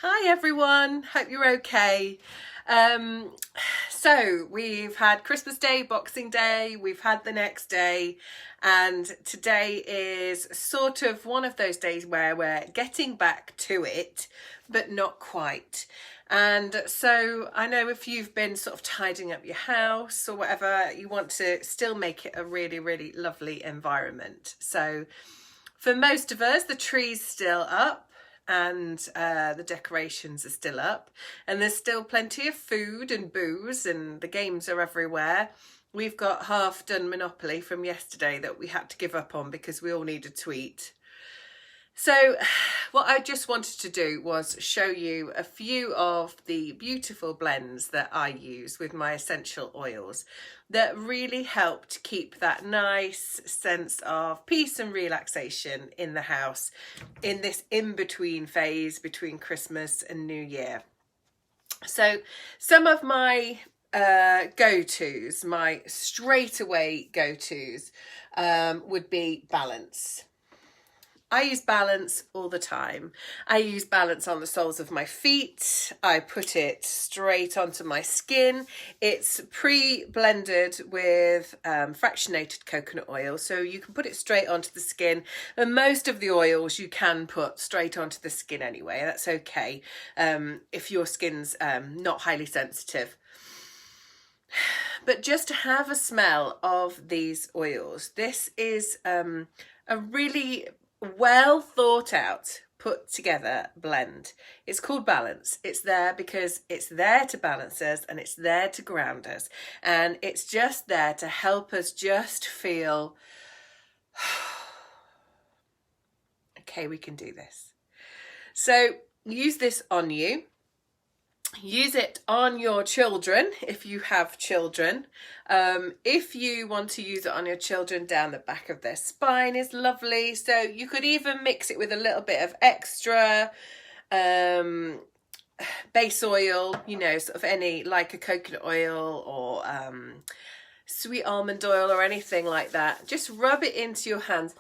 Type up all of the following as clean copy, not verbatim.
Hi everyone, hope you're okay. Um, so we've had Christmas Day, Boxing Day, we've had the next day, and today is sort of one of those days where we're getting back to it, but not quite. And so I know if you've been sort of tidying up your house or whatever, you want to still make it a really, really lovely environment. So for most of us, the tree's still up and the decorations are still up, and there's still plenty of food and booze, and the games are everywhere. We've got half done Monopoly from yesterday that we had to give up on because we all needed to eat. So what I just wanted to do was show you a few of the beautiful blends that I use with my essential oils that really help to keep that nice sense of peace and relaxation in the house in this in-between phase between Christmas and New Year. So some of my go-tos, my straight away go-tos would be Balance. I use Balance all the time. I use Balance on the soles of my feet. I put it straight onto my skin. It's pre-blended with fractionated coconut oil, so you can put it straight onto the skin. And most of the oils you can put straight onto the skin anyway. That's okay if your skin's not highly sensitive. But just to have a smell of these oils, this is a really well thought out, put together blend. It's called Balance. It's there because it's there to balance us and it's there to ground us, and it's just there to help us just feel okay, we can do this. So use this on you. Use it on your children if you have children. If you want to use it on your children, down the back of their spine is lovely. So you could even mix it with a little bit of extra base oil, you know, sort of any, like a coconut oil or sweet almond oil or anything like that. Just rub it into your hands.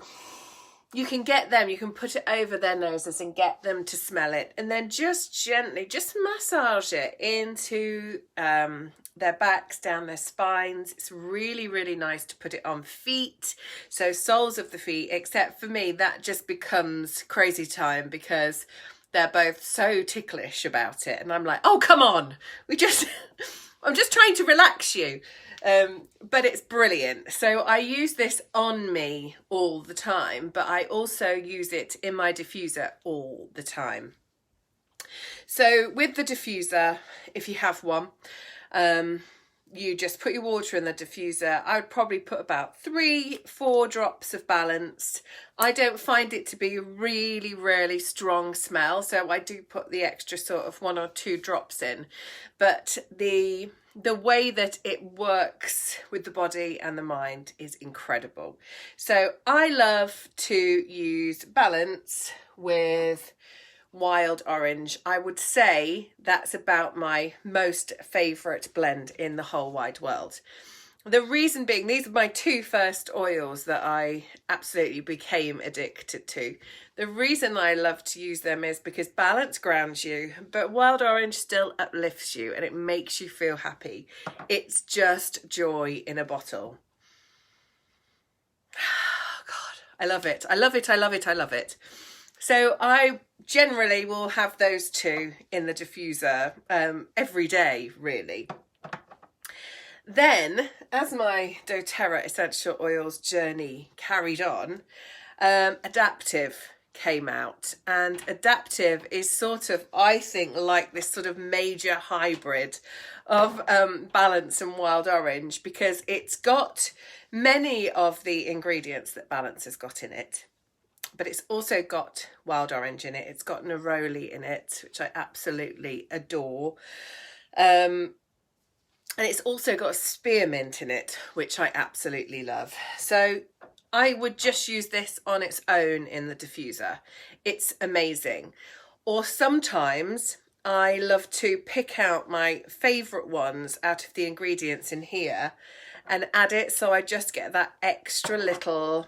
You can get them, you can put it over their noses and get them to smell it, and then just gently, just massage it into their backs, down their spines. It's really, really nice to put it on feet, so soles of the feet, except for me, that just becomes crazy time because they're both so ticklish about it, and I'm like, oh, come on, I'm just trying to relax you. But it's brilliant. So I use this on me all the time, but I also use it in my diffuser all the time. So with the diffuser, if you have one, you just put your water in the diffuser. I would probably put about 3-4 drops of Balance. I don't find it to be a really, really strong smell, so I do put the extra sort of 1 or 2 drops in. But the way that it works with the body and the mind is incredible. So I love to use Balance with Wild Orange. I would say that's about my most favourite blend in the whole wide world. The reason being, these are my 2 first oils that I absolutely became addicted to. The reason I love to use them is because Balance grounds you, but Wild Orange still uplifts you and it makes you feel happy. It's just joy in a bottle. God, I love it. I love it. I love it. I love it. So I generally will have those 2 in the diffuser every day, really. Then, as my doTERRA Essential Oils journey carried on, Adaptive came out, and Adaptive is sort of, I think, like this sort of major hybrid of Balance and Wild Orange, because it's got many of the ingredients that Balance has got in it, but it's also got Wild Orange in it. It's got neroli in it, which I absolutely adore. And it's also got spearmint in it, which I absolutely love. So I would just use this on its own in the diffuser. It's amazing. Or sometimes I love to pick out my favourite ones out of the ingredients in here and add it, so I just get that extra little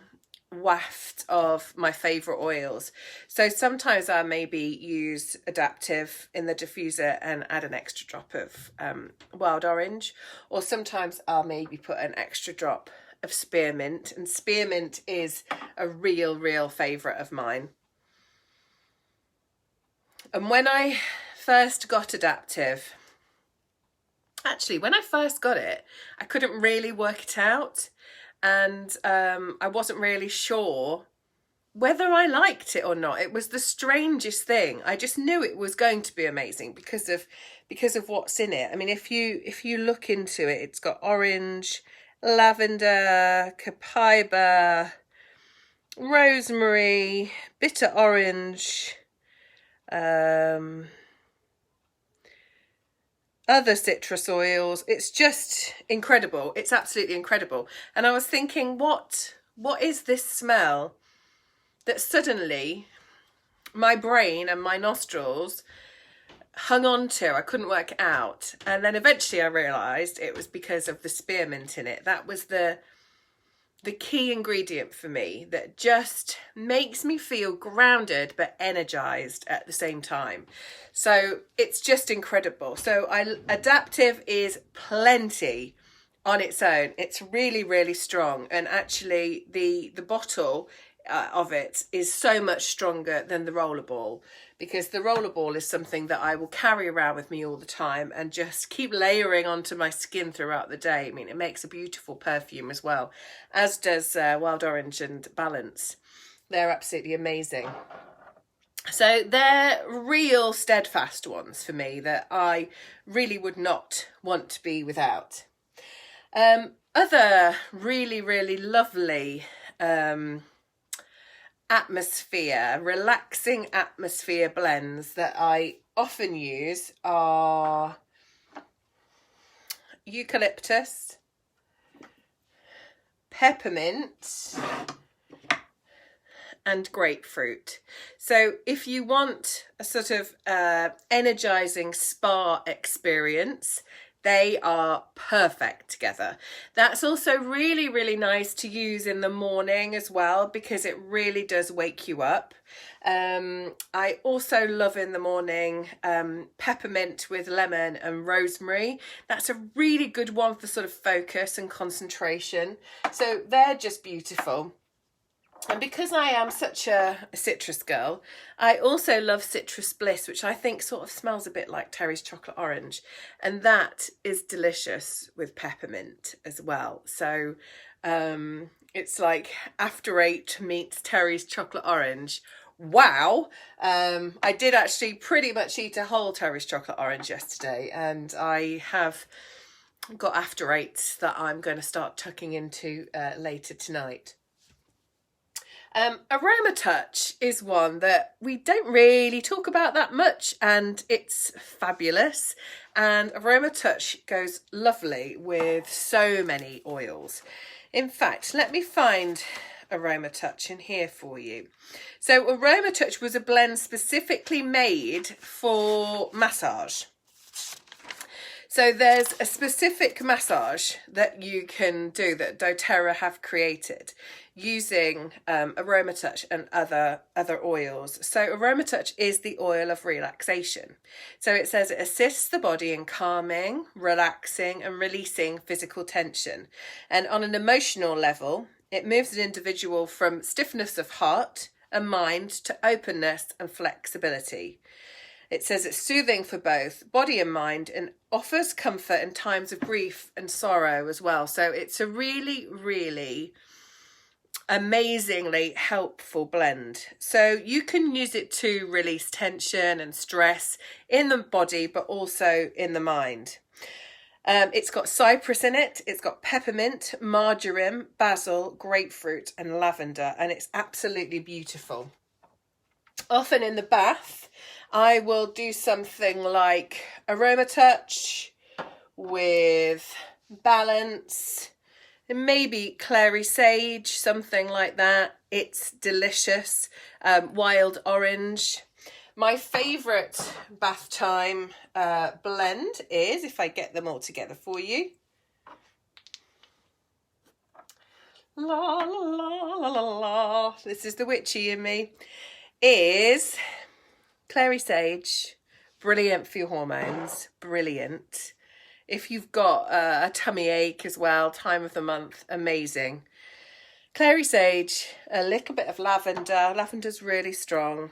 waft of my favorite oils. So sometimes I maybe use Adaptive in the diffuser and add an extra drop of wild orange, or sometimes I'll maybe put an extra drop of spearmint, and spearmint is a real favorite of mine. And when I first got Adaptive, actually when I first got it, I couldn't really work it out, and I wasn't really sure whether I liked it or not. It was the strangest thing. I just knew it was going to be amazing because of what's in it. I mean, if you look into it, it's got orange, lavender, copaiba, rosemary, bitter orange, other citrus oils. It's just incredible. It's absolutely incredible. And I was thinking, what is this smell that suddenly my brain and my nostrils hung on to? I couldn't work it out. And then eventually I realised it was because of the spearmint in it. That was the key ingredient for me that just makes me feel grounded but energized at the same time. So it's just incredible. So Adaptive is plenty on its own. It's really strong, and actually the bottle of it is so much stronger than the rollerball, because the rollerball is something that I will carry around with me all the time and just keep layering onto my skin throughout the day. I mean, it makes a beautiful perfume as well, as does Wild Orange and Balance. They're absolutely amazing. So they're real steadfast ones for me that I really would not want to be without. Other really lovely relaxing atmosphere blends that I often use are eucalyptus, peppermint, and grapefruit. So if you want a sort of energizing spa experience, they are perfect together. That's also really nice to use in the morning as well, because it really does wake you up. I also love in the morning peppermint with lemon and rosemary. That's a really good one for sort of focus and concentration. So they're just beautiful. And because I am such a citrus girl, I also love Citrus Bliss, which I think sort of smells a bit like Terry's chocolate orange. And that is delicious with peppermint as well. So it's like After Eight meets Terry's chocolate orange. Wow. I did actually pretty much eat a whole Terry's chocolate orange yesterday, and I have got After Eights that I'm going to start tucking into later tonight. Aroma Touch is one that we don't really talk about that much, and it's fabulous. And Aroma Touch goes lovely with so many oils. In fact, let me find Aroma Touch in here for you. So Aroma Touch was a blend specifically made for massage. So there's a specific massage that you can do that doTERRA have created using Aroma Touch and other oils. So Aroma Touch is the oil of relaxation. So it says it assists the body in calming, relaxing and releasing physical tension. And on an emotional level, it moves an individual from stiffness of heart and mind to openness and flexibility. It says it's soothing for both body and mind and offers comfort in times of grief and sorrow as well. So it's a really amazingly helpful blend. So you can use it to release tension and stress in the body, but also in the mind. It's got cypress in it, it's got peppermint, marjoram, basil, grapefruit and lavender, and it's absolutely beautiful. Often in the bath, I will do something like Aroma Touch with Balance, and maybe Clary Sage, something like that. It's delicious. Wild Orange. My favourite bath time blend is, if I get them all together for you, la la la la la, this is the witchy in me, is clary sage. Brilliant for your hormones, brilliant. If you've got a tummy ache as well, time of the month, amazing. Clary sage, a little bit of lavender, lavender's really strong,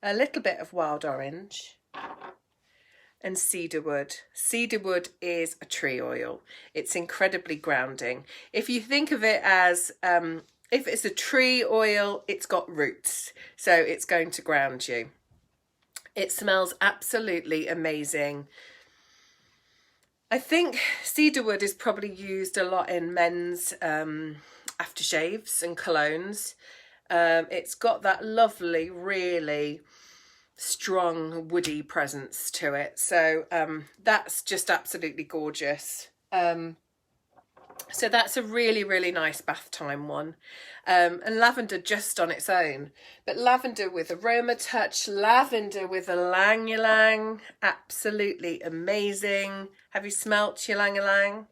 a little bit of wild orange, and cedarwood. Cedarwood is a tree oil. It's incredibly grounding. If you think of it as, if it's a tree oil, it's got roots, so it's going to ground you. It smells absolutely amazing. I think cedarwood is probably used a lot in men's aftershaves and colognes. It's got that lovely, really strong woody presence to it, so that's just absolutely gorgeous. So that's a really, really nice bath time one. And lavender just on its own, but lavender with aroma touch, lavender with ylang ylang, absolutely amazing. Have you smelt ylang ylang?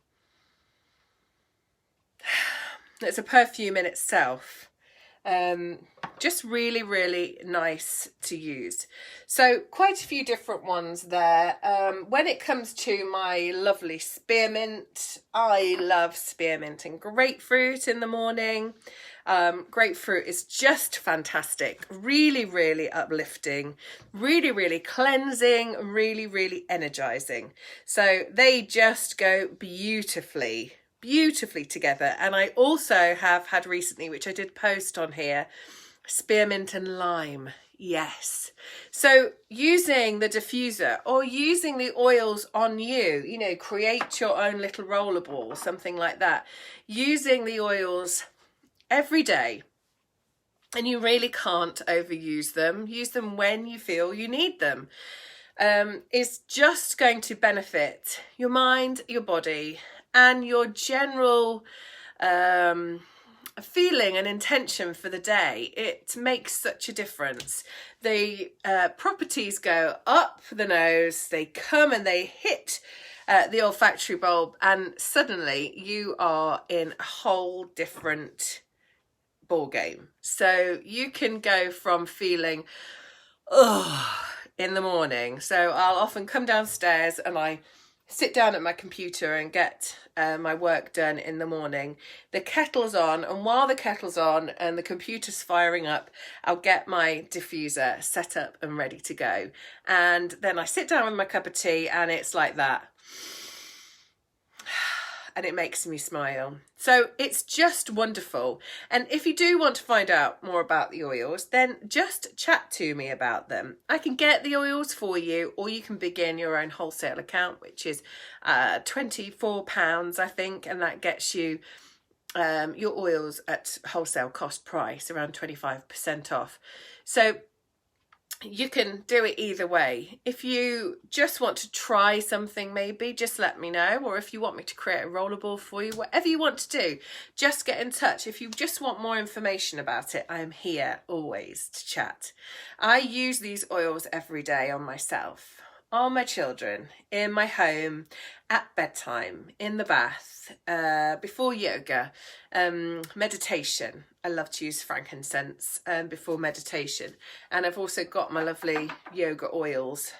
It's a perfume in itself. Just really, really nice to use. So quite a few different ones there. When it comes to my lovely spearmint, I love spearmint and grapefruit in the morning. Grapefruit is just fantastic, really, really uplifting, really, really cleansing, really, really energizing. So they just go beautifully together. And I also have had recently, which I did post on here, spearmint and lime. Yes. So using the diffuser or using the oils on you, you know, create your own little roller ball, something like that. Using the oils every day, and you really can't overuse them. Use them when you feel you need them. Is just going to benefit your mind, your body, and your general feeling and intention for the day. It makes such a difference. The properties go up the nose, they come and they hit the olfactory bulb, and suddenly you are in a whole different ball game. So you can go from feeling in the morning. So I'll often come downstairs and I sit down at my computer and get my work done in the morning. The kettle's on, and while the kettle's on and the computer's firing up, I'll get my diffuser set up and ready to go. And then I sit down with my cup of tea and it's like that. And it makes me smile. So it's just wonderful. And if you do want to find out more about the oils, then just chat to me about them. I can get the oils for you, or you can begin your own wholesale account, which is £24, I think, and that gets you your oils at wholesale cost price, around 25% off. So you can do it either way. If you just want to try something, maybe just let me know, or if you want me to create a rollerball for you, whatever you want to do, just get in touch. If you just want more information about it, I'm here always to chat. I use these oils every day on myself, on my children, in my home, at bedtime, in the bath, before yoga, meditation. I love to use frankincense before meditation. And I've also got my lovely yoga oils,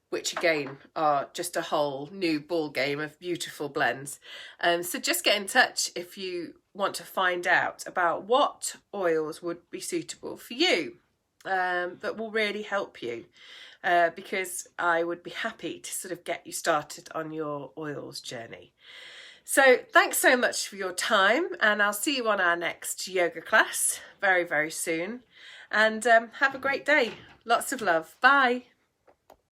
which again are just a whole new ball game of beautiful blends. So just get in touch if you want to find out about what oils would be suitable for you, that will really help you. Because I would be happy to sort of get you started on your oils journey. So thanks so much for your time, and I'll see you on our next yoga class very, very soon. And have a great day. Lots of love. Bye.